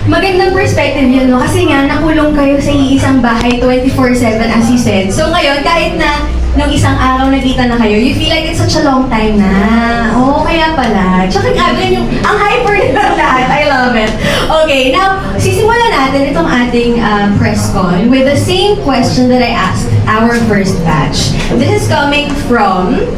Magandang perspective yun, no? Kasi nga, nakulong kayo sa iisang bahay 24/7 as you said. So ngayon, kahit na nung isang araw nakita na kayo, you feel like it's such a long time na. Oo, kaya pala. Tsaka grabe yung, ang hyper nila lahat. I love it. Okay, now, sisimulan natin itong ating press con with the same question that I asked our first batch. This is coming from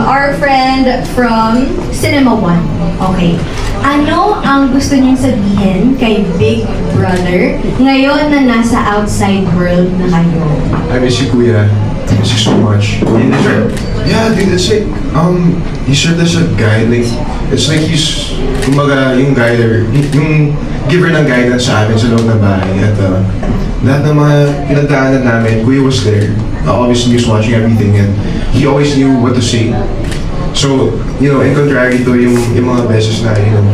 our friend from Cinema One. Okay. Ano ang gusto niyong sabihin kay Big Brother ngayon na nasa outside world na kayo? I miss you, Kuya. I miss you so much. Yeah, dude, it's like, he served as a guide. Like, it's like he's, kumbaga, yung guider, yung giver ng guidance sa amin sa loob ng bahay. At lahat ng mga pinagdaanan namin, Kuya was there. Obviously, he was watching everything and he always knew what to say. So, you know, in contrary to yung mga beses na, you know,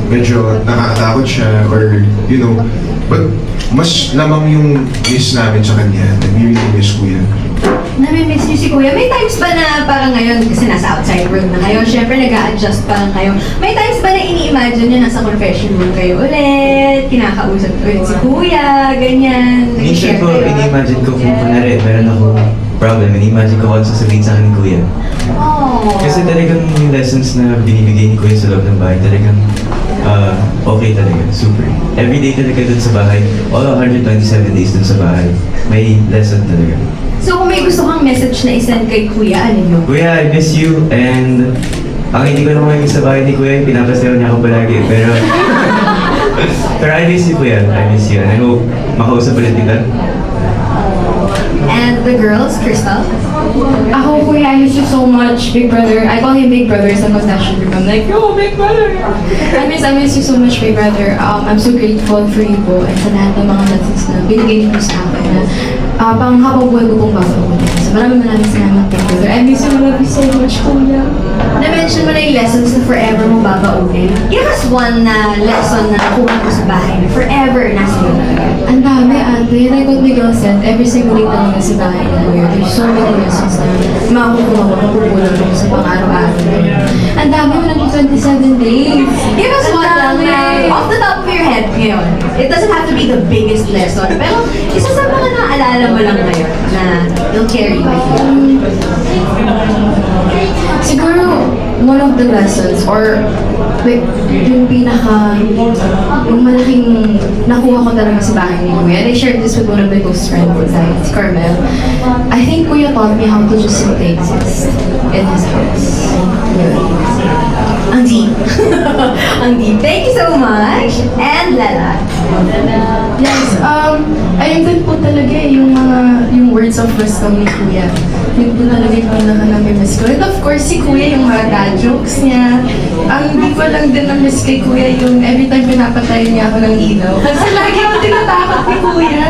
medyo nakakatakot siya or, you know, but mas lamang yung miss namin sa kanya. We really miss Kuya. Nami-miss niyo si Kuya. May times ba na parang ngayon, kasi nasa outside world na kayo, syempre nag-a-adjust pa lang kayo. May times ba na ini-imagine niyo nasa confession room kayo ulit, kinakausap ulit si Kuya, ganyan, Minsan nag-share po, kayo? ini-imagine ko kung kunwari, meron akong problem, ini-imagine ko kung sasabihin sa akin ni Kuya. Oh. Kasi talagang yung lessons na binibigay ni Kuya sa loob ng bahay, talagang okay talaga, super. Everyday talaga dun sa bahay, all 127 days dun sa bahay, may lesson talaga. So kung may gusto kang message na isend kay Kuya, ano yun? Kuya, I miss you, and ang hindi ko lang mamig sa bahay ni Kuya, pinapasayaw niya ako palagi, pero I miss you, Kuya, I miss you, and I hope makausap ulit kita. And the girls, Crystal? Ako, Kuya, I miss you so much, Big Brother. I call him Big Brother sa mustache trip. I'm like, oh, Big Brother! I miss you so much, Big Brother. I'm so grateful for you po and sa lahat ng mga lessons na binigay niyo po sa akin na pang habang buhay ko pong babaguhin. So maraming salamat, Big Brother. I miss you, love you so much, Kuya. Na-mention mo na yung lessons na forever mo babaunin. Give us one na lesson na nakuha mo sa bahay na forever nasa iyo talaga. Ang dami, Ate. Like what Miguel said, every single day talaga sa bahay ni Kuya. There's so many lessons na makukuha ko, mapupunan ko sa pang-araw-araw. Ang dami mo naging 27 days. Give us one lang na off the top of your head ngayon. It doesn't have to be the biggest lesson, pero isa sa mga naaalala mo lang ngayon na you'll carry with you. Siguro, one of the lessons or like yung yung malaking nakuha ko talaga sa bahay ni Kuya. And I shared this with one of my close friends inside, si Carmel. I think Kuya taught me how to just simply exist in his house. Yun. Ang deep. Ang deep. Thank you so much. And Lela. Yes, ayun din po talaga yung words of wisdom ni Kuya. Yun po talaga yung pinaka-nami-miss ko. And of course, si Kuya, yung mga dad jokes niya. Ang hindi ko lang din na-miss kay Kuya yung every time pinapatayo niya ako ng ilaw. Kasi lagi ako tinatakot ni Kuya.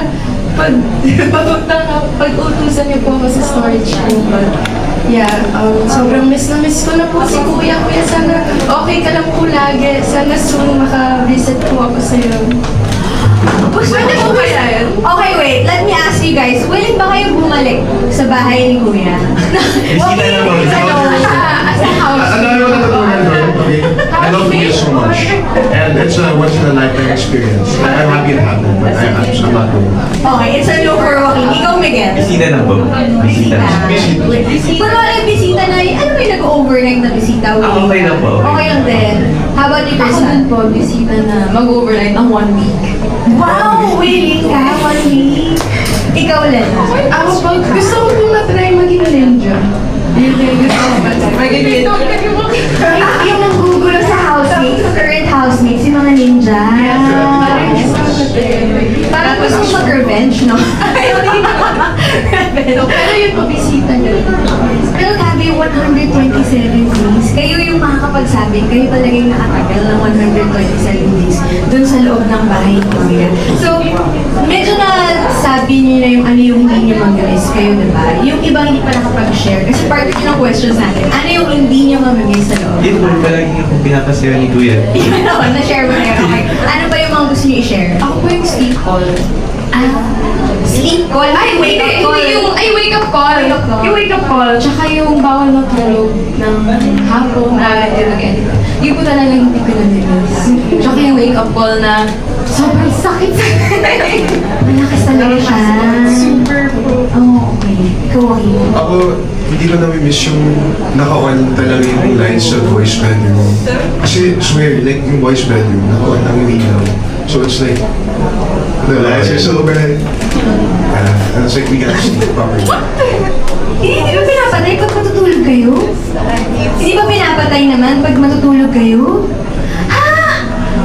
Pag-utusan niyo po ako sa storage room. But, yeah, sobrang miss na miss ko na po si Kuya. Kuya, sana okay ka lang po lagi. Sana soon maka-visit po ako sa'yo. Pwede po ba yan? Okay, wait. Let me ask you guys. Willing ba kayo bumalik sa bahay ni Kuya? Bisita na ba? As a house. Ano yung natutunan doon? Okay? I love Kuya so much. And it's a once-in-a-lifetime experience. I'm happy it happened, but I'm not going. Okay, it's a no for walking. Ikaw, Miguel. Bisita na po. Bisita na. Kung wala yung bisita na, ano ba yung nag-overnight na bisita? Willing Okay ka? lang po. Okay lang din. How about you, Ako Crystal? din po, bisita na mag-overnight ng 1 week. Wow! Willing ka? 1 week? Ikaw, Lela. Ako po, gusto ko po na-try maging ninja. Yun yung gusto ko pa-try. Maging ninja. Yung nanggugulo sa housemates, sa current housemates, yung mga ninja. Parang gusto mong mag-revenge, no? Pero yun po, bisita niya. Pero grabe, 127 days. Kayo yung makakapagsabi, kayo talaga yung nakatagal ng 127 days dun sa loob ng bahay ni Kuya. So, medyo na sabi niyo na yung ano yung hindi niyo mag-miss kayo, diba? Yung iba hindi pa nakapag-share. Kasi part of yun ng questions natin, ano yung hindi niyo mag-miss sa loob? Yun po, palagi akong pinapasayaw ni Kuya. Yun ako, na-share mo na yun. Okay. Ano ba yung mga gusto niyo i-share? Ako po yung sleep call. Sleep call? Ay, wake up call! wake up call. Wake up call. Yung wake up call. Tsaka yung bawal matulog ng hapon. Yun po talaga hindi ko na-miss. Tsaka yung wake up ball na sobrang sakit. Malakas talaga siya. Super pro. Oh, okay. Ikaw, okay. Ako, hindi ko nami-miss yung naka-on talaga yung lights sa voice bedroom. Kasi swear, like yung voice bedroom, naka-on ang ilaw. So it's like, the lights are so bright. And it's like we gotta sleep properly. Hindi ba pinapatay pag matutulog kayo? Hindi ba pinapatay naman pag matutulog kayo? Ha?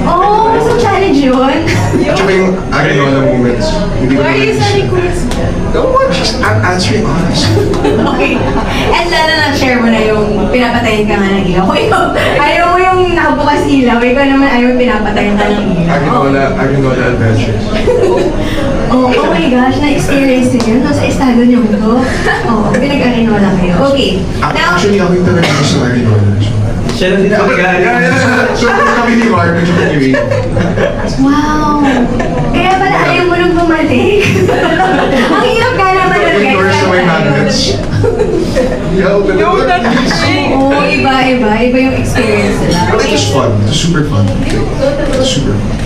Oh, so challenge yun. At saka yung Arinola moments, hindi ko nami-miss. Don't watch, I'm answering honest. Okay. And lalo na share mo na yung pinapatayin ka nga ng ilaw. Kung ikaw, ayaw mo yung nakabukas ilaw, ikaw naman ayaw pinapatayin ka ng ilaw. Arinola adventures. Oh my gosh, na-experience din yun. No, sa estado niyo to. Oo, pinag-arinola kayo. Okay. Now, Actually, ako yung talaga gusto ng Arinola. Siya lang din ako So, kami ni Mark, at saka ni Wayne. wow. Kaya pala ayaw mo nung bumalik. Ang hirap ka naman nun, guys. Doors to my magnets. Oo, iba yung experience nila. But it was fun. It was super fun. It was super fun.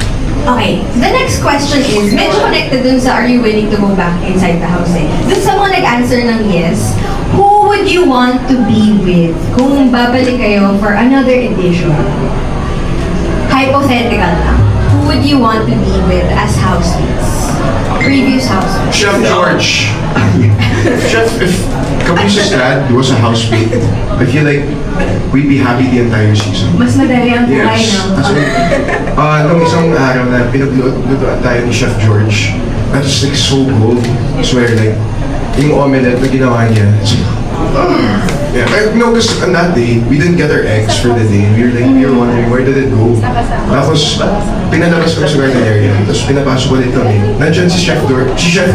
Okay, the next question is, medyo connected dun sa are you willing to go back inside the house eh. Dun sa mga nag-answer ng yes, who would you want to be with kung babalik kayo for another edition? Hypothetical lang. Who would you want to be with as housemates? Previous housemates. Chef George. Chef, if Caprice's dad was a housemate, I feel like we'd be happy the entire season. Mas madali ang buhay, Yes. no? Kasi, nung isang araw na pinaglutuan tayo ni Chef George, that was like so good. I swear, like, yung omelette na ginawa niya, it's like, yeah, no, because on that day, we didn't get our eggs for the day. We were wondering, where did it go? Tapos, pinalabas kami sa garden area. Tapos, pinapasok ulit kami. Nandiyan si Chef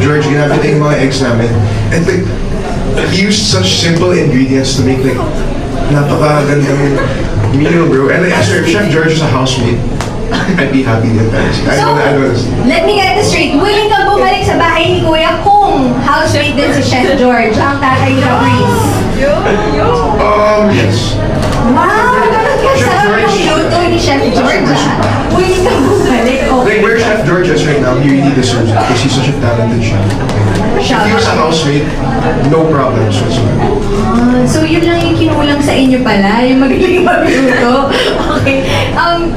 George, ginamit niya yung mga eggs namin. And like, he used such simple ingredients to make like, napakagandang meal, bro. And like, I swear, if Chef George is a housemate, I'd be happy the entire season. I don't know. Let me get this straight. Willing kang bumalik sa bahay ni Kuya kung housemate din si Chef George, ang tatay ni Caprice. Yes. Wow! Ganun ka Chef sarap George. yung luto ni Chef George, ah. Willing kang bumalik. Like Okay. where Chef George is right now, he really deserves it because he's such a talented chef. If he was a housemate, no problems whatsoever. So yun lang yung kinulang sa inyo pala, yung magaling magluto. Okay.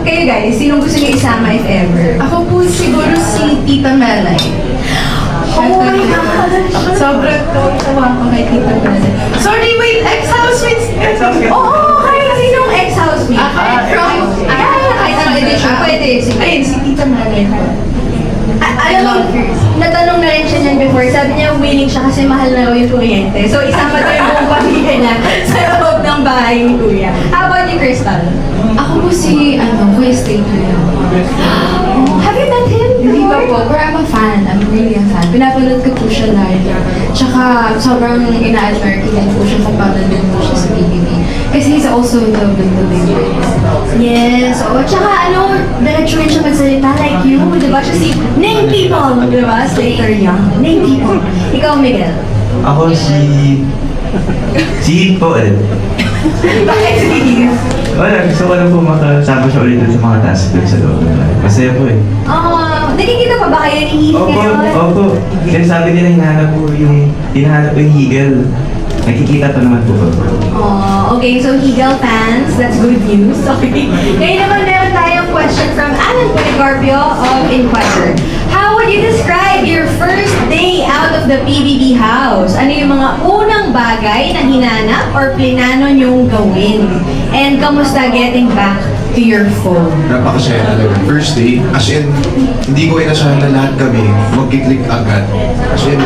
Kayo guys, sinong gusto niyo isama if ever? Ako po siguro si Tita Melay. Oh my gosh! Sobrang tawa ko kay Tita Melay. Sorry, wait, ex-housemates! Oo, kahit sinong ex-housemate. From, Kahit anong edition, pwede. Sige. Ayun, si Tita Melay po. Alam mo, natanong na rin siya niyan before. Sabi niya willing siya kasi mahal na raw yung kuryente. So isama daw yung buong pamilya niya sa loob ng bahay ni Kuya. How about you, Crystal? Ako po si, Kuya Stater. Have you met him Hindi pa before? po, pero I'm a fan. I'm really a fan. Pinapanood ko po siya live. Tsaka sobrang ina-admire ko din po siya sa panood po siya sa PBB. Kasi he's also in love with the baby. Yes. O, tsaka diretso rin siya magsalita like you. Diba? Siya si Name People. Diba? Slater Young. Name People. Ikaw, Miguel. Ako si po ulit. Bakit si Wala, gusto ko lang po makasama siya ulit dun sa mga task doon sa loob. Masaya po eh. Nakikita pa ba kayo ni Heath Opo, ngayon? opo. Kasi sabi nila hinahanap po yung higel. Nakikita pa naman po ba? Oh, okay. So, Eagle fans, that's good news. Okay. Ngayon naman meron tayong question from Alan Policarpio of Inquirer. How would you describe your first day out of the PBB house? Ano yung mga unang bagay na hinanap or plinano niyong gawin? And kamusta getting back to your phone? Napakasaya talaga. First day, as in, hindi ko inasahan na lahat kami mag-click agad. As in,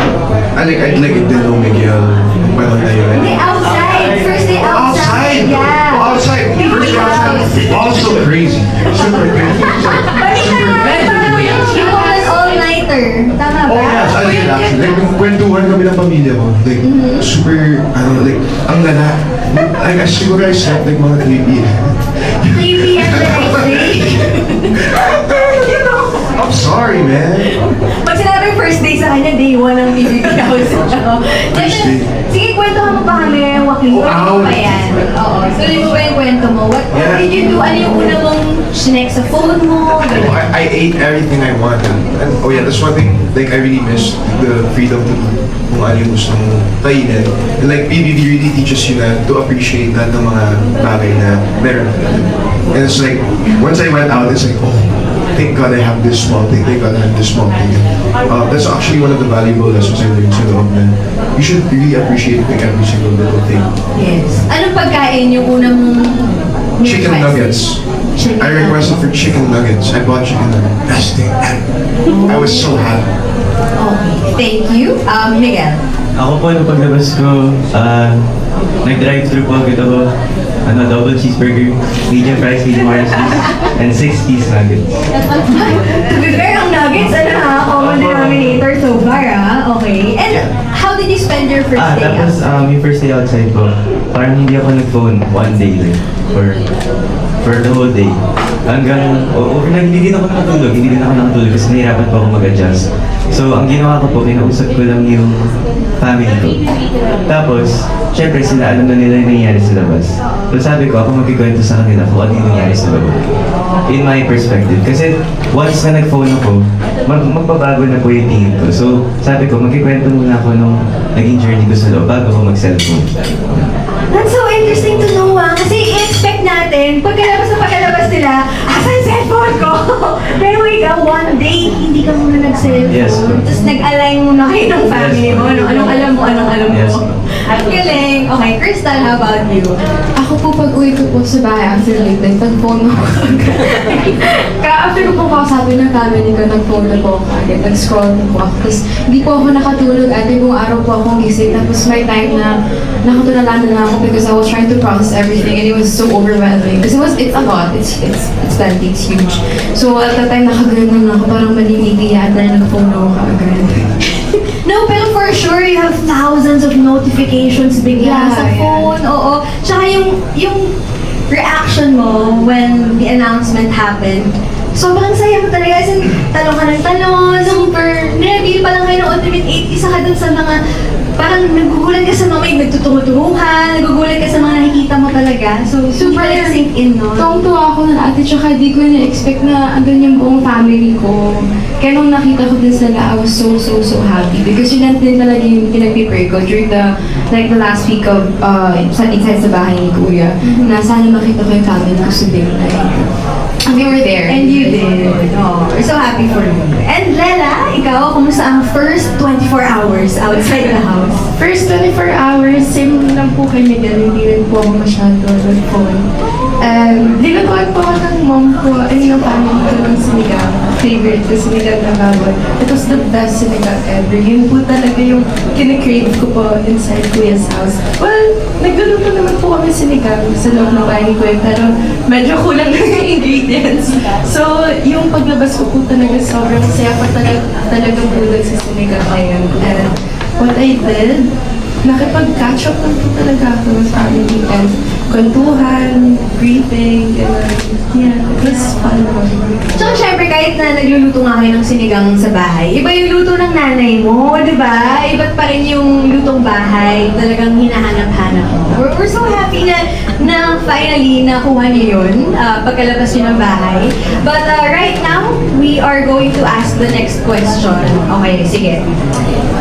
I'd like it to know Miguel. Panahon na yun. Hindi, outside. First day outside. Yeah. Oh, outside! First day outside. Also crazy. Super crazy. Balita nga, you want an all-nighter. Tama ba? Oh yes, I like it actually. Like, nung kwentuhan kami ng pamilya ko, like, super, like, ang lala. Like, siguro I slept like mga 3 p.m. Creepy and the next day. You know, I'm sorry, man. pag sinabing first day sa kanya, day 1 ang PBB house. Sige, kwentuhan mo pa kami, Joaquin. Tuloy mo Ow. pa yan. Oo, tuloy mo pa yung kwento mo. What did you do? Ano yung una mong sinek sa phone mo? Ganun. I ate everything I wanted. And oh yeah, that's one thing, like I really miss the freedom to do kung ano yung gusto mong kainin. And like PBB really teaches you na to appreciate lahat ng mga bagay na meron ka. And it's like, once I went out, it's like, oh, thank God I have this small thing, thank God I have this small thing. That's actually one of the valuable lessons I learned sa loob na you should really appreciate like every single little thing. Yes. Anong pagkain yung una mong Chicken nuggets. Chicken I requested for chicken nuggets. I bought chicken nuggets. Best thing ever. I was so happy. Okay, thank you. Miguel. Ako po, nung paglabas ko, nag-drive-thru po agad ako. Double cheeseburger, medium fries, medium orange juice, and 6 piece nuggets. To be fair, ang nuggets, common denominator so far, Okay. And how did you spend your first day out? Tapos yung first day outside po, parang hindi ako nag-phone one day like, for the whole day. Hanggang, overnight, hindi din ako nakatulog kasi nahirapan pa ako mag-adjust. So, ang ginawa ko po, kinausap ko lang yung family ko. Tapos, syempre sila alam na nila yung nangyayari sa labas. So sabi ko, ako magkikwento sa kanila kung ano yung nangyayari sa labas. In my perspective. Kasi once na nag-phone ako, magbabago na po yung tingin ko. So sabi ko, magkikwento muna ako nung naging journey ko sa loob bago ako mag-cellphone. That's so interesting to know, Kasi i-expect natin, pagkalabas nila, asan yung cellphone ko? Pero ikaw, one day, hindi ka muna nag-cellphone. Yes, ma'am. Tapos nag-align muna kayo ng family mo. Anong alam mo, anong alam mo. Yes, Ang galing. Okay, Crystal, how about you? Ako po, pag uwi ko po sa bahay after late night, nag-phone ako agad. After ko po kausapin ng family ko, nag-phone na po ako agad. Nag-scroll na po ako. Tapos hindi po ako nakatulog at buong araw po akong gising. Tapos may time na nakatulala na ako because I was trying to process everything and it was so overwhelming. Because it's a lot. It's plenty. It's huge. So at that time, nakagano'n ako. Parang maninigi at na nag-phone ako agad. No, pero for sure, you have thousands of notifications bigla Yeah, sa yeah. phone. Oo. Tsaka yung reaction mo when the announcement happened, sobrang saya mo talaga. As in, talong ka ng talon. Super. Nireveal pa lang kayo ng Ultimate 8. Isa ka dun sa mga, parang nagugulat ka sa mga may nagtutungo-tunguhan, nagugulat ka sa mga nakikita mo talaga. So, super sink in, no? Tuwang-tuwa ako ng ate, tsaka di ko na-expect na andun yung buong family ko. Kaya nung nakita ko din sila, I was so happy. Because yun lang din talaga yung pinag-prepare ko during the last week of, inside sa bahay ni Kuya, na sana makita ko yung family ko sa big night. And we were there. And you did. Oh, we're so happy for you. And Lela, ikaw, kumusta ang first 24 hours outside the house? First 24 hours, same lang po kay Miguel, hindi rin po ako masyado nag-phone. Dinutuan po ako ng mom ko, ng family ko ng sinigang. Favorite ko sinigang na baboy. It was the best sinigang ever. Yun po talaga yung kinikrave ko po inside Kuya's house. Well, nagluluto naman po kami sinigang sa loob ng bahay ni Kuya, pero medyo kulang lang yung ingredients. So, yung paglabas ko po talaga sobrang saya pa talaga po dun sa sinigang ngayon. And what I did, nakipag-catch up lang po talaga ako with family and kwentuhan, greeting, and yeah, it was fun. Tsaka syempre, kahit na nagluluto nga kayo ng sinigang sa bahay, iba yung luto ng nanay mo, di ba? Iba't pa rin yung lutong bahay, talagang hinahanap-hanap mo. We're so happy na finally nakuha niyo yun pagkalabas niyo ng bahay. But right now, we are going to ask the next question. Okay, sige.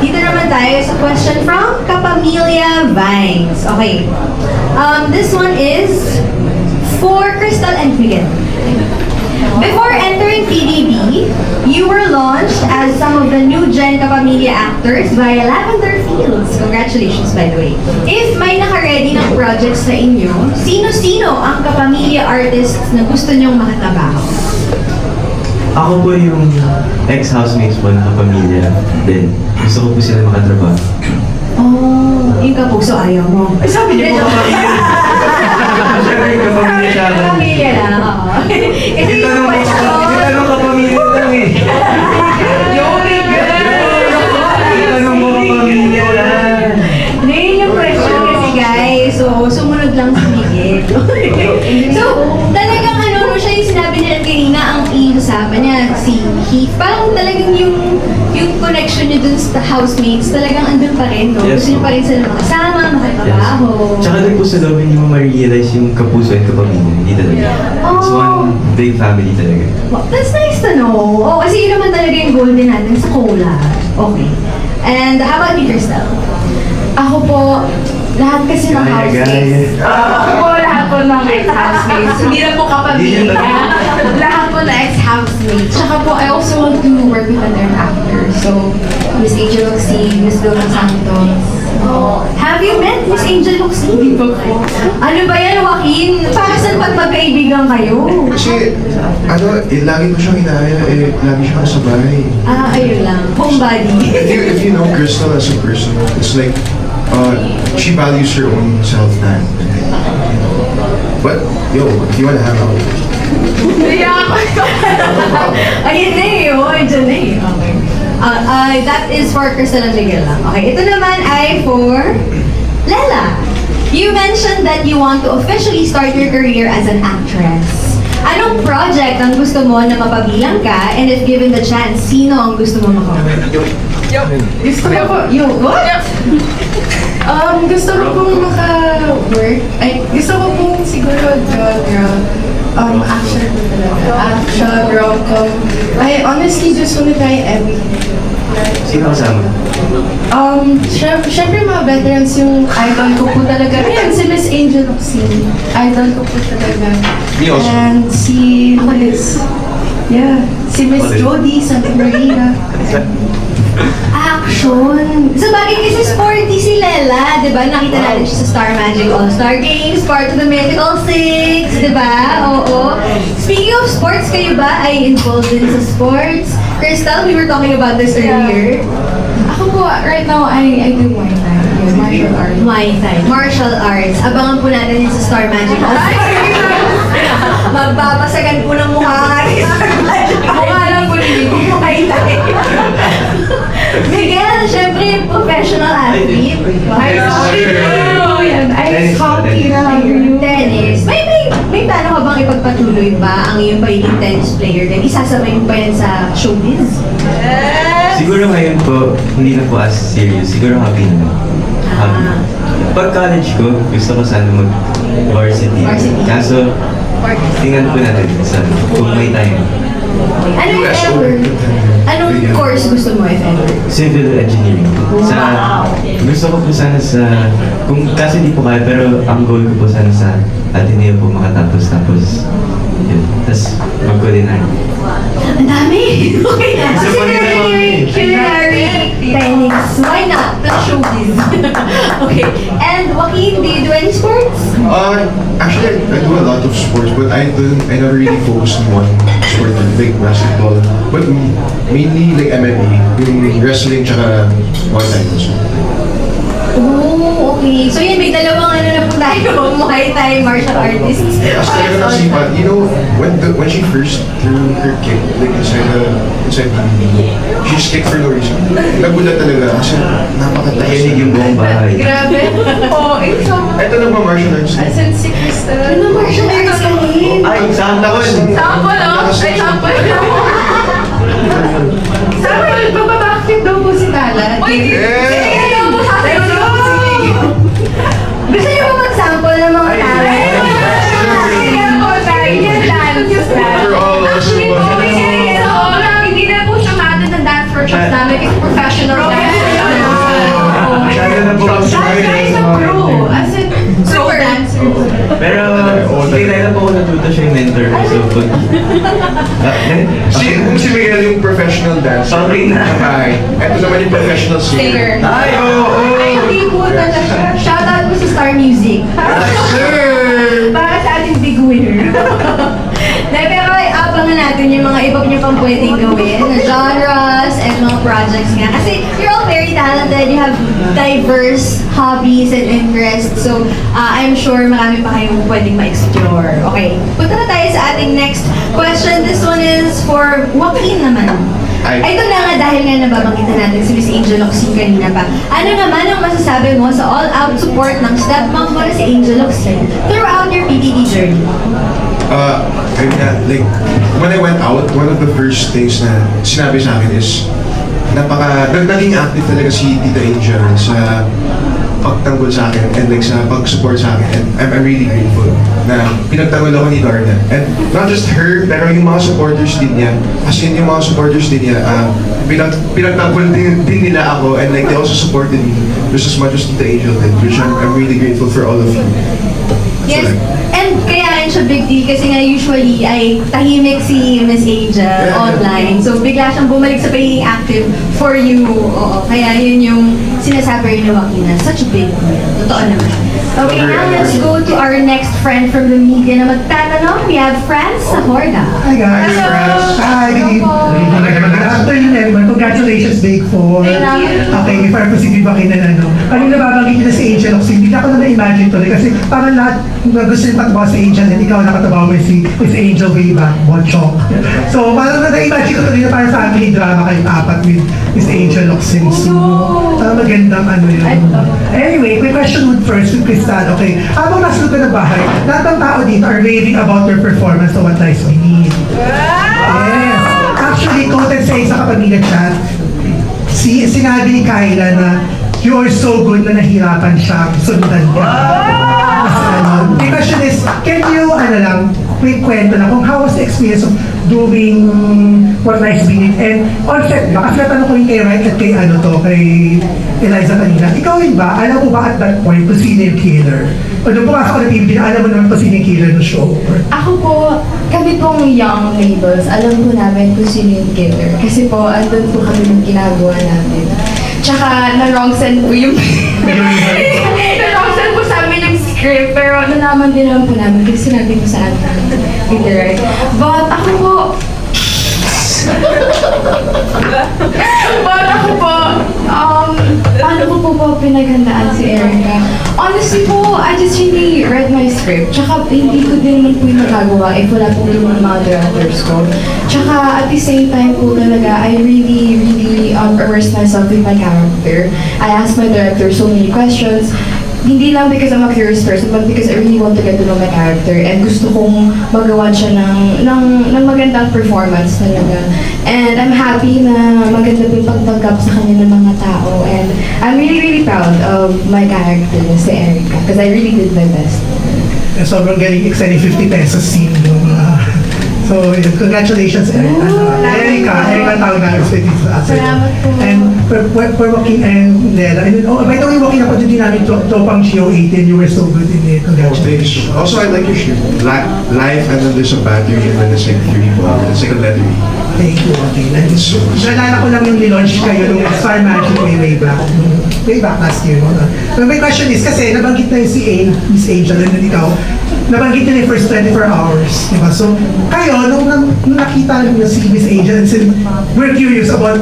Dito naman tayo sa question from Kapamilya Vines. Okay. This one is for Crystal and Miguel. Before entering PBB, you were launched as some of the new Gen Kapamilya actors via Lavender Fields. Congratulations, by the way. If may naka-ready ng projects sa inyo, sino-sino ang Kapamilya artists na gusto nyong makatrabaho? Ako po yung ex-housemates po ng kapamilya din. Gusto ko po sila makatrabaho. Oh, yung kapuso ayaw mo. Ay, sabi niyo po kapamilya. Siyempre yung kapamilya siya. Kapamilya lang, oo. Kasi yung question, Itanong kapamilya lang eh. Itanong mo kapamilya lang. hindi yun yung question kasi guys. So, sumunod lang si Miguel. So, talagang ano siya yung sinabi niya kanina, ang i-kasama niya, si Heath. Parang talagang yung connection niyo dun sa housemates, talagang andun pa rin, no? Yes, Gusto niyo pa rin sila makasama, makipagtrabaho. Tsaka din po sa loob, hindi mo ma-realize yung kapuso at kapamilya. Hindi talaga. It's one big family talaga. Wow, that's nice to know. Oh, kasi yun naman talaga yung goal din natin sa Cola. Okay. And how about you, Crystal? Ako po, lahat kasi ng housemates. Ako po, lahat po ng ex-housemates. Hindi na po kapamilya. Lahat po na ex-housemates. Tsaka po, I also want to work with an actor. So, Miss Angel Oxy, Miss Vilma Santos. Have you met Miss Angel Luxie? Hindi po po. Ano ba yan, Joaquin? Para saan pag magkaibigan kayo? Kasi, lagi ko siyang inaya, lagi siyang sa bahay. Ayun lang. Homebody. If you know Crystal as a person, it's like, she values her own self na. But, yo, if you wanna hang out, Ayun na eh. Oh, dyan na eh. Okay. That is for Crystal and Miguel lang. Okay, ito naman ay for Lela. You mentioned that you want to officially start your career as an actress. Anong project ang gusto mo na mapabilang ka? And if given the chance, sino ang gusto mo makawork? Gusto ko po, what? Gusto ko pong maka-work. Ay, gusto ko pong siguro genre. Action po talaga. Action, rom-com. I honestly just wanna try everything. Sino kasama? Syempre mga veterans yung idol ko po talaga. Ayan, si Miss Angel Oxy. Idol ko po talaga. Me also. And si Miss, si Miss Jody Santa Maria. Action! Sa bagay kasi sporty si Lela, di ba? Nakita natin siya sa Star Magic All-Star Games, part of the Mythical Six, di ba? Oo. Speaking of sports, kayo ba ay involved din sa sports? Crystal, we were talking about this earlier. Ako po, right now, I do Muay Thai. Martial arts. Muay Thai, martial arts. Abangan po natin yun sa Star Magic All-Star Magbabasagan po ng mukha. Mukha lang po rin. Muay Thai. Miguel, syempre, professional athlete. Ice hockey na lang yun. Tennis. May plano ka bang ipagpatuloy ba ang iyong pagiging tennis player din? Isasabay mo ba yan sa showbiz? Siguro ngayon po, hindi na po as serious. Siguro happy na. Happy. Pag college ko, gusto ko sana mag-varsity. Varsity. Kaso, tingnan po natin sa kung may time. Ano if ever? Anong course gusto mo if ever? Civil engineering. Gusto ko po sana sa, kasi hindi po kaya, pero ang goal ko po sana sa Ateneo po makatapos. Tapos, yun. Tapos, mag-culinary. Ang dami! Okay. Isa pa rin naman eh. Culinary, tennis. Why not? Plus showbiz. Okay. And Joaquin, do you do any sports? Actually, I do a lot of sports, but I never really focus on one sport, like basketball. But mainly like MMA, yung wrestling tsaka Muay Thai also. Oh, okay. So yun, may dalawang ano na po tayo, Muay Thai martial artists. As talaga nasipat, you know, when she first threw her kick, like inside the she just kicked for no reason. Nagulat talaga kasi napakataas. Nakinig yung buong bahay. Grabe. Oh, ito. Ito na ba martial arts? As in si Crystal. Ano martial arts ka rin? Ay, saan ako? Sample, oh. Ay, sample. Sample, bababakit daw po si Tala. Gusto niyo ba mag-sample ng mga talent? We're all also Hindi na po siya matin ng dance workshops namin kasi professional dancer. Masyado na po. That guy is a pro. As in, pro dancer. Pero, hindi na po ako natuto siya yung mentor ko. So, pag... kung si Miguel yung professional dancer. Sorry na. Ay, ito naman yung professional singer. Ay, oo! Ay, hindi po talaga. Shoutout po sa Star Music. Sir! Para sa ating big winner. Pero abangan natin yung mga iba niyo pang pwedeng gawin, na genres and mga projects nga. Kasi you're all very talented, you have diverse hobbies and interests. So, I'm sure marami pa kayong pwedeng ma-explore. Okay, punta na tayo sa ating next question. This one is for Joaquin naman. Ay. Ito na nga dahil nga nababanggitan natin si Miss Angel Oxy kanina pa. Ano naman ang masasabi mo sa all-out support ng stepmom mo na si Angel Oxy throughout your PBB journey? Like, when I went out, one of the first things na sinabi sa akin is, naging active talaga si Tita Angel sa pagtanggol sa akin and like sa pag-support sa akin. And I'm really grateful na pinagtanggol ako ni Darna. And not just her, pero yung mga supporters din niya. As in, yung mga supporters din niya, pinagtanggol din nila ako and like they also supported me just as much as Tita Angel did, which I'm really grateful for all of you. Yes, and kaya rin siya big deal kasi nga usually ay tahimik si Miss Angel online. So bigla siyang bumalik sa pagiging active for you. Oo, kaya yun yung sinasabi rin ni Joaquin, such a big deal. Totoo naman. Okay, now let's go to our next friend from the media na magtatanong. We have Franz Sahorda. Hi guys. Hi. Good afternoon everyone. Congratulations Big Four. Thank you. Okay, before I proceed with Joaquin na kanina nababanggit nila si Angel Oxy, hindi ako na na-imagine to kasi parang lahat na gusto nila patabaw si Angel and ikaw nakatabaw mo si Angel way back, Bonchok. So parang na-imagine ko to na parang family drama kayong apat with Miss Angel Oxy. So magandang yun. Anyway, quick question would first with Crystal. Okay, habang nasa loob ka ng bahay, lahat ng tao dito are raving about your performance sa What Lies Beneath. Yes. Actually, quoted sa isa kapamilya chat, sinabi ni Kyla na you are so good na nahirapan siya sundan ka. The question is, can you, quick kwento na kung how was the experience of doing What Lies Beneath and on set ba? Kasi natanong ko yung kay Wright at kay kay Eliza kanina. Ikaw rin ba? Alam mo ba at that point kung sino yung killer? O nung pumasok ko na TV, alam mo naman kung sino yung killer ng show? Ako po, kami pong young labels, alam po namin kung sino yung killer. Kasi po, andun po kami ng ginagawa namin. Tsaka, na-wrong send po yung... na-wrong send po sa amin yung script, pero nalaman din naman po namin kasi sinabi ko sa amin. Right? But ako po... But ako po, paano ko po pinaghandaan si Erica? Honestly po, I just really read my script. Tsaka hindi ko din naman po yung magagawa if wala po yung mga directors ko. Tsaka at the same time po talaga, I really immersed myself in my character. I asked my director so many questions. Hindi lang because I'm a curious person, but because I really want to get to know my character and gusto kong magawa siya ng magandang performance talaga. And I'm happy na maganda po yung pagtanggap sa kanya ng mga tao. And I'm really proud of my character na si Erica because I really did my best. Sobrang galing exciting 50 pesos scene yung so, congratulations, Erica tawag namin sa dito sa atin. Salamat po. And for Joaquin and Nela. And by the way, Joaquin, ako din namin Topang Shio 18. You were so good in it. Congratulations. Also, I like your shirt. Life and then there's a battery and then it's like 3 it's like a letter. Thank you, Joaquin. And so, nalala ko lang yung nilaunch kayo nung Star Magic way back last year. But my question is, kasi nabanggit na yung si Miss Angel, and then ikaw, nabanggit na yung first 24 hours. Diba? So, kayo, nung nakita niyo si Miss Angel, and we're curious about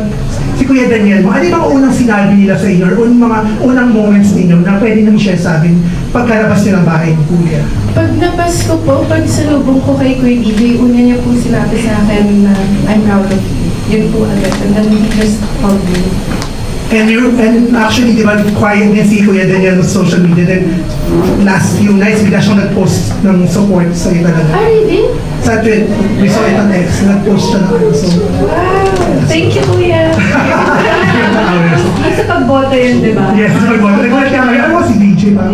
si Kuya Daniel mo, ano yung mga unang sinabi nila sa inyo, or mga unang moments ninyo na pwede nang share sa amin pagkalabas niyo ng bahay ni Kuya? Pag labas ko po, pag salubong ko kay Kuya DJ, una niya po sinabi sa akin na I'm proud of you. Yun po agad. And then he just called me. And actually, di ba, quiet din si Kuya Daniel sa social media. Then, last few nights, bigla siyang nag-post ng support sa'yo talaga. Really? Sa tweet, we saw it on X, nag-post siya ng so... Wow! Thank you, Kuya! Nasa pagboto yun, di ba? Yes, nag-boto. Nag-boto ka kayo, ano si DJ pa?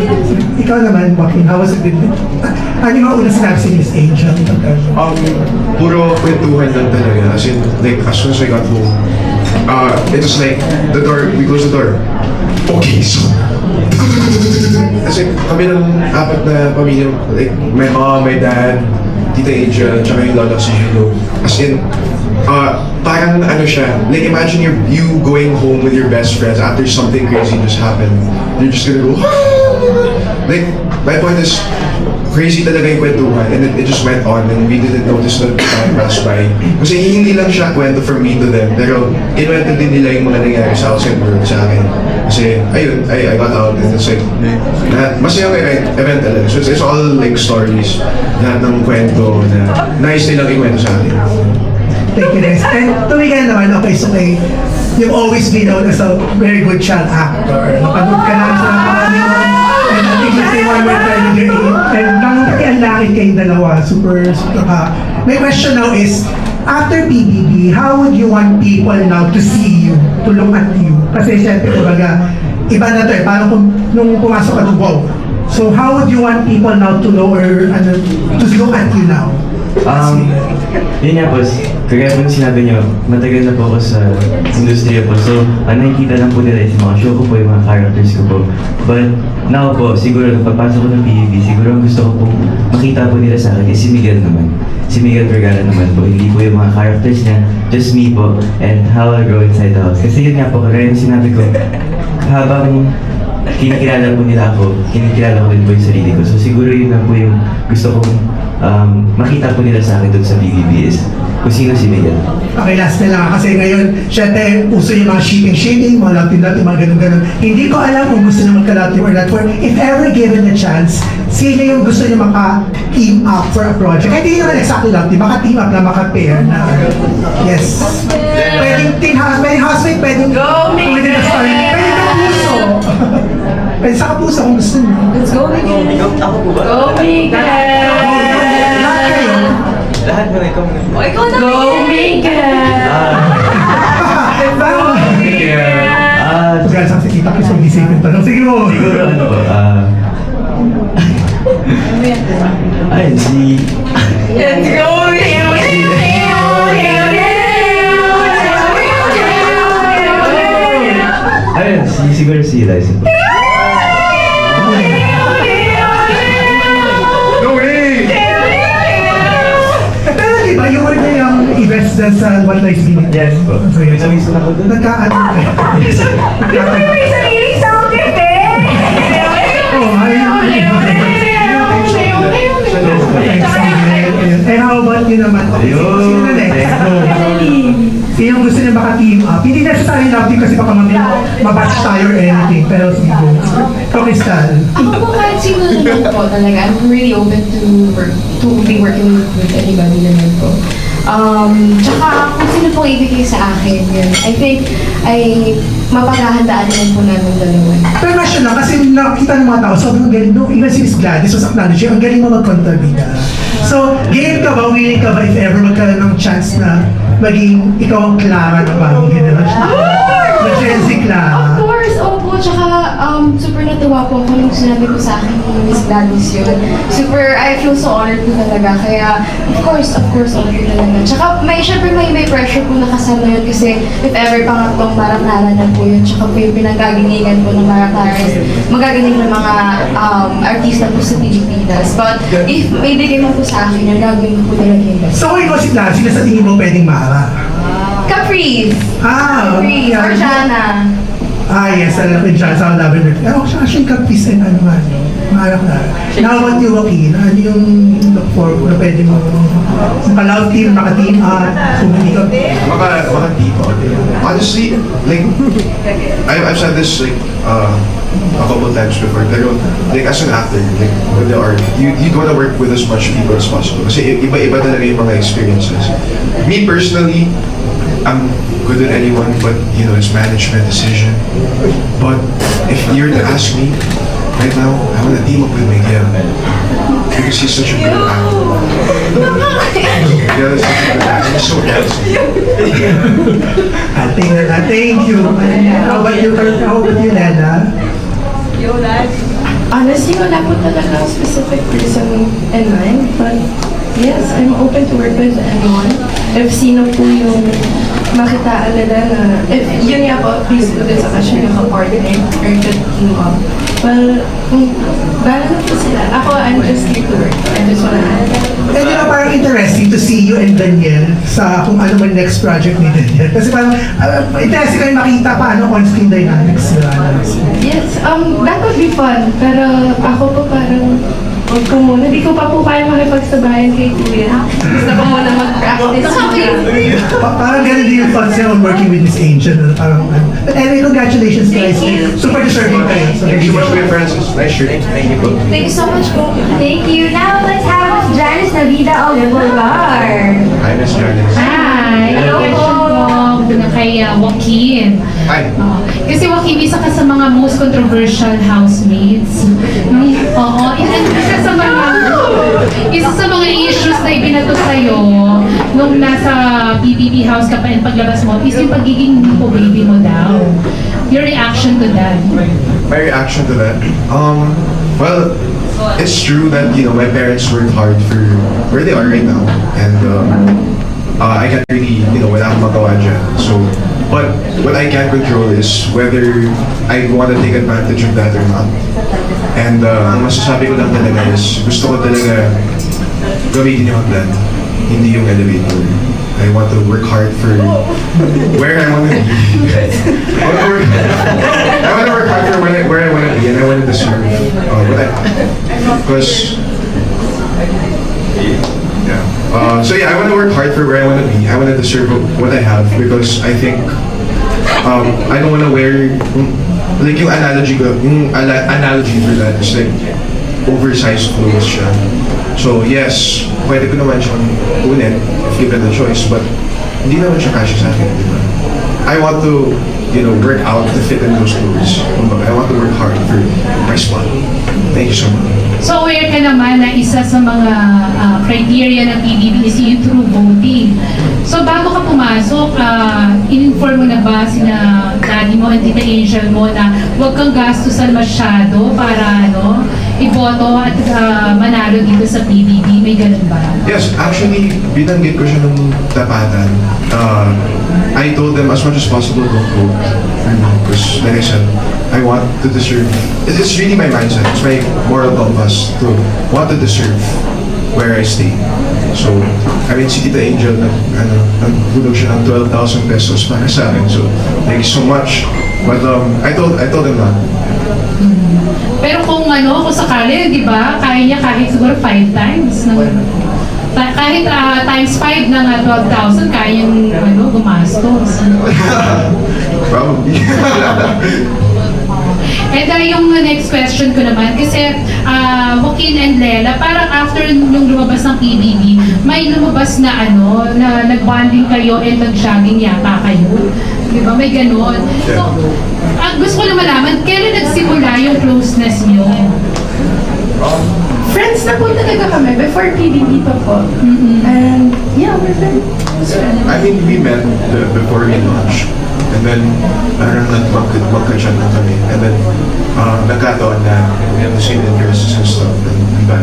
Ikaw naman, Joaquin, how was it with me? Ano yung mga unang sinabi si Miss Angel? Puro kwentuhan lang talaga. As in, like, as soon as I got home, it was like, we closed the door. Okay, so... Kasi kami ng apat na pamilya, like, my mom, my dad, Tita Angel, tsaka yung lola si Juno. As in, parang siya, like imagine you going home with your best friends after something crazy just happened. You're just gonna go, like, my point is, crazy talaga yung kwentuhan and it just went on and we didn't notice that time passed by. Kasi hindi lang siya kwento from me to them, pero inwento din nila yung mga nangyari sa outside world sa akin. Kasi, ayun, I got out and it's like, masayang event talaga. So it's all like stories, lahat ng kwento na nice nilang ikwento sa akin. Thank you, guys. And tumigan naman, okay, so you've always been known as a very good child actor. Napanood ka namin sa mga and I think let's say one more time with your and nang pakianlaki kayong dalawa, super ka. My question now is, after PBB, how would you want people now to see you, to look at you? Kasi syempre, kumbaga, iba na to eh. Parang nung pumasok ka to, wow. So how would you want people now to know or to look at you now? Yun nga po, kagaya po sinabi nyo, matagal na po ako sa industriya po. So, ang nakikita lang po nila is mga show ko po, yung mga characters ko po. But now po, siguro nung pagpasok ko ng PBB, siguro ang gusto ko po makita po nila sa akin is si Miguel naman. Si Miguel Vergara naman po, hindi po yung mga characters niya, just me po, and how I grow inside the house. Kasi yun nga po, kagaya yung sinabi ko, habang kinikilala po nila ako, kinikilala ko din po yung sarili ko. So siguro yun lang po yung gusto kong makita po nila sa akin doon sa BBBS. Kung sino si Miguel. Okay, last na lang. Kasi ngayon, syempre, uso yung mga shipping, mga latin-latin, mga ganun-ganun. Hindi ko alam kung gusto niyo magka-latin or not. For if ever given a chance, sino yung gusto niyo maka-team up for a project? Kahit hindi naman exactly latin, maka-team up na, maka-pair na. Yes. Pwedeng team house, pwedeng housemate, pwedeng... Go, Miguel! Pwedeng ka-puso. Pwede sa kapuso kung gusto niyo. Let's go, Miguel! Ako po ba? Go, Miguel! Lahat kayo. Lahat mo, ikaw na. O, ikaw na, Go, Miguel! Pagkala sa si Tita Chris, mag-isipin tanong. Sige mo. Siguro ano po, ayun, si... Let's go, Ayun, siguro si Eliza. No way! Pero di ba, you were na yung events dyan sa What Lies Beneath? Yes po. So, yun. Namiss na ako doon. Nagkaan ka. Oh, And how about you naman? Ayun. Sino na next? Sino yung gusto niya maka-team up? Hindi necessarily love team kasi baka mabatch tayo or anything. Pero sige. Ikaw, Crystal. Ako po kahit sino naman po talaga, I'm really open to be working with anybody naman po. Tsaka kung sino pong ibigay sa akin, yun, I think ay mapaghahandaan naman po namin dalawa. Pero national, kasi nakita ng mga tao, sobrang galing no, even si Miss Gladys was acknowledging, ang galing mo magkontrabida. So, game ka ba, willing ka ba if ever magkaroon ng chance na maging ikaw ang Clara na bagong generation? Na Gen Z Clara. Of course, opo. Tsaka super natuwa po ako nung sinabi ko sa akin ni Miss Gladys yun. Super, I feel so honored po talaga. Kaya, of course, honored po talaga. Tsaka, syempre may pressure po nakasama yun kasi if ever pangatlong Maraclara na po yun. Tsaka po yung pinagagalingan po ng Maraclara is magagaling ng mga artista po sa Pilipinas. But if may bigay mo po sa akin, yung gagawin ko po talaga yung best. So, kung ikaw si Clara, sino sa tingin mo pwedeng Mara? Caprice! Ah, Or Jana. Ah, yes, alam ko dyan sa Lavender. Pero siya actually Caprice and ano man, Mara Clara. Now, what you, Joaquin? Ano yung look for na pwede mo maka-love team, maka-team kung hindi ka... Maka-team up. Honestly, like, I've said this like a couple times before. Pero like as an actor, like with the art, you gotta work with as much people as possible. Kasi iba-iba talaga yung mga experiences. Me personally, I'm good with anyone, but you know, it's management decision. But if you're to ask me, right now, I want to team up with Miguel. Because he's such a good actor. Miguel is such a good actor. He's so handsome. Thank you. How about you, Lena? Honestly, wala po talaga ang specific person in mind, but yes, I'm open to work with anyone. If sino po yung makitaan nila na, if yun nga po, please po din sa question yung ka-coordinate or just team up. Well, bahala na po sila. Ako, I'm just here to work. I just wanna add. And you know, parang interesting to see you and Daniel sa kung ano man next project ni Daniel. Kasi parang, interesting kayo makita paano on-screen dynamics nila. Yes, that would be fun. Pero ako po parang, huwag ko muna. Di ko pa po kaya makipagsabayan kay Kuya. Gusto ko muna mag-practice. Parang ganun din yung thoughts niya on working with Miss Angel. Parang, but anyway, congratulations guys. Super deserving kayo. So, Thank you so much, Kuya Francis. Nice shirt. Thank you po. Thank you so much po. Thank you. Now, let's have Miss Janice Navida Olivar. Hi, Miss Janice. Hi! Hello po. Kay Joaquin. Hi. Kasi Joaquin, isa ka sa mga most controversial housemates. Oo, isa ka sa mga Isa sa mga issues na ibinato sa'yo nung nasa PBB house ka pa and paglabas mo is yung pagiging po baby mo daw. Your reaction to that? My reaction to that? Well, it's true that, my parents worked hard for where they are right now. And, I can't really, wala akong magawa dyan. So, but what I can control is whether I want to take advantage of that or not. And, ang masasabi ko lang talaga is, gusto ko talaga gamitin yung hagdan, hindi yung elevator. I want to work hard for where I want to be. I want to work hard for where I want to be, and I want to deserve what I have. Because, so I want to work hard for where I want to be. I want to deserve what I have because I think I don't want to wear like yung analogy for that is like oversized clothes siya. So yes, pwede ko naman siyang kunin if given the choice, but hindi naman siya kasya sa akin, di ba? I want to, work out to fit in those clothes. I want to work hard for my spot. Thank you so much. So aware ka naman na isa sa mga criteria ng PBB is yung true voting. So bago ka pumasok, in-inform mo na ba sina daddy mo and tita Angel mo na huwag kang gastusan masyado para iboto at manalo dito sa PBB? May ganun ba? Yes, actually, binanggit ko siya nung tapatan. I told them as much as possible don't vote. Because like I said, I want to deserve, it's really my mindset, it's my moral compass to want to deserve where I stay. So, si Tita Angel, nagulog siya ng 12,000 pesos para sa akin. So, thank you so much. But I told them that. Pero kung sakali, di ba, kaya niya kahit siguro 5 times. Kahit times 5 ng 12,000, kaya niyang gumastos. Probably. And yung next question ko naman, kasi Joaquin and Lela, parang after yung lumabas ng PBB, may lumabas na na nag-bonding kayo and nag-jogging yata kayo. Di ba? May ganon. So, gusto ko lang malaman, kailan nagsimula yung closeness niyo? Friends na po talaga kami before PBB pa po. And yeah, we're friends. We met before we launched. And then, parang magka-chat na kami. And then, nagkataon na we have the same interests and stuff. And diba?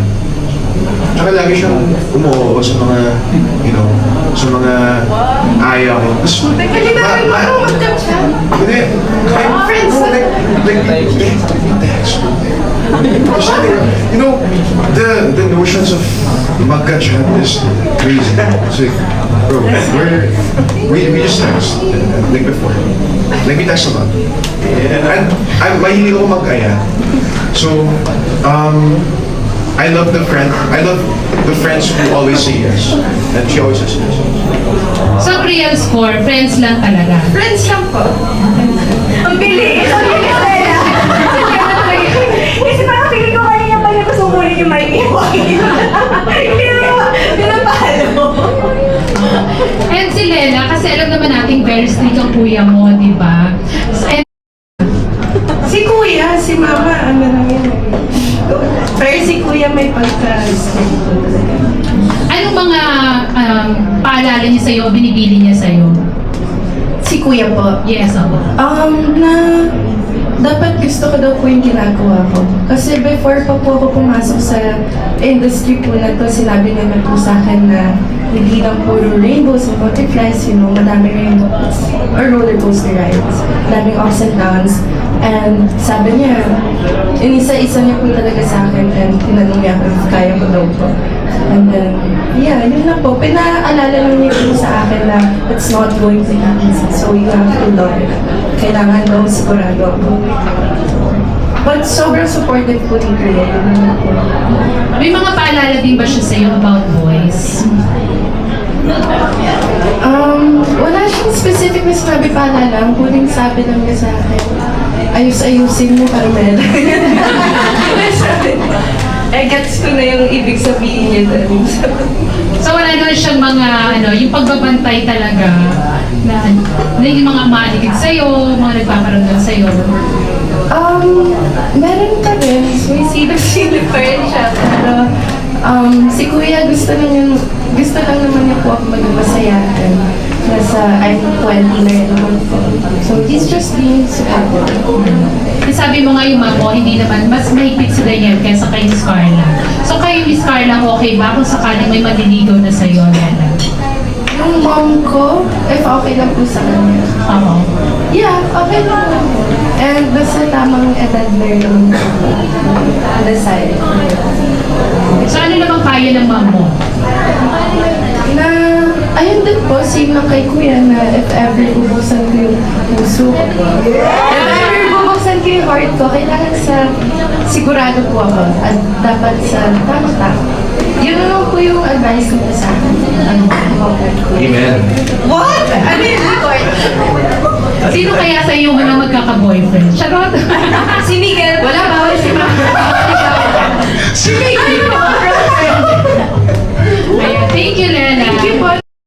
Tsaka lagi siyang umuoo sa mga, sa mga ayaw ko. Hindi namin magka-chat. Hindi. Friends na. The notions of magka-chat is crazy. It's like, bro, we just text like before. Like we text a lot. And mahilig ako mag-aya. So, I love the friends who always say yes. And she always says yes. So, real score, friends lang talaga. Friends lang po. Ang bilis! Ang bilis Lela! Kasi parang feeling ko kanina pa niya pasumunin yung mic niya. Hindi na palo. And si Lela, kasi alam naman natin very strict ang kuya mo, di ba? And Si Kuya, si Mama, lang yun. Pero si Kuya may pagka-strict po talaga. anong mga paalala niya sa'yo o binibili niya sa'yo? Si Kuya po. Yes, ako. Na dapat gusto ko daw po yung ginagawa ko. Kasi before pa po ako pumasok sa industry po na to, sinabi naman po sa akin na hindi lang puro rainbows and butterflies, madami rainbows or roller coaster rides. Daming ups and downs. And sabi niya, inisa-isa niya po talaga sa akin and tinanong niya kung kaya ko daw po. And then, yun na po. Pinaalala lang niya po sa akin na it's not going to be easy. So you have to love it. Kailangan daw sigurado ako. But sobrang supportive po ni Kuya. May mga paalala din ba siya sa'yo about boys? Wala siyang specific na sinabi paalala. Ang huling sabi lang niya sa akin, ayus-ayusin mo para meron. Gets ko na yung ibig sabihin niya doon. So wala naman siyang mga, yung pagbabantay talaga na yung mga maaligid sa'yo, mga nagpaparamdam sa'yo. Meron pa rin. May silip-silip pa rin siya. Pero, Si Kuya gusto lang naman niya po ako maging masaya. And I'm 20 na rin naman po. So he's just being supportive. Sabi mo nga yung mom mo, hindi naman, mas mahigpit si Daniel kaysa kay Miss Carla. So kayo, Miss Carla, okay ba kung sakaling may manliligaw na sa'yo, Nana? Yung mom ko, if okay lang po sa kanya. Oo. Yeah, okay lang po. And basta tamang edad na yung decide. So ano namang kaya ng mom mo? Na, ayun din po, same lang kay Kuya na if ever bubuksan ko yung puso ko. If ever bubuksan ko yung heart ko, kailangan sigurado po ako at dapat sa tama-tama. Yun naman po yung advice nila sa akin. Amen. What? Ano yung record? Sino kaya sa iyo unang magkaka-boyfriend? Charot! Si Miguel. Wala ba? Si Miguel.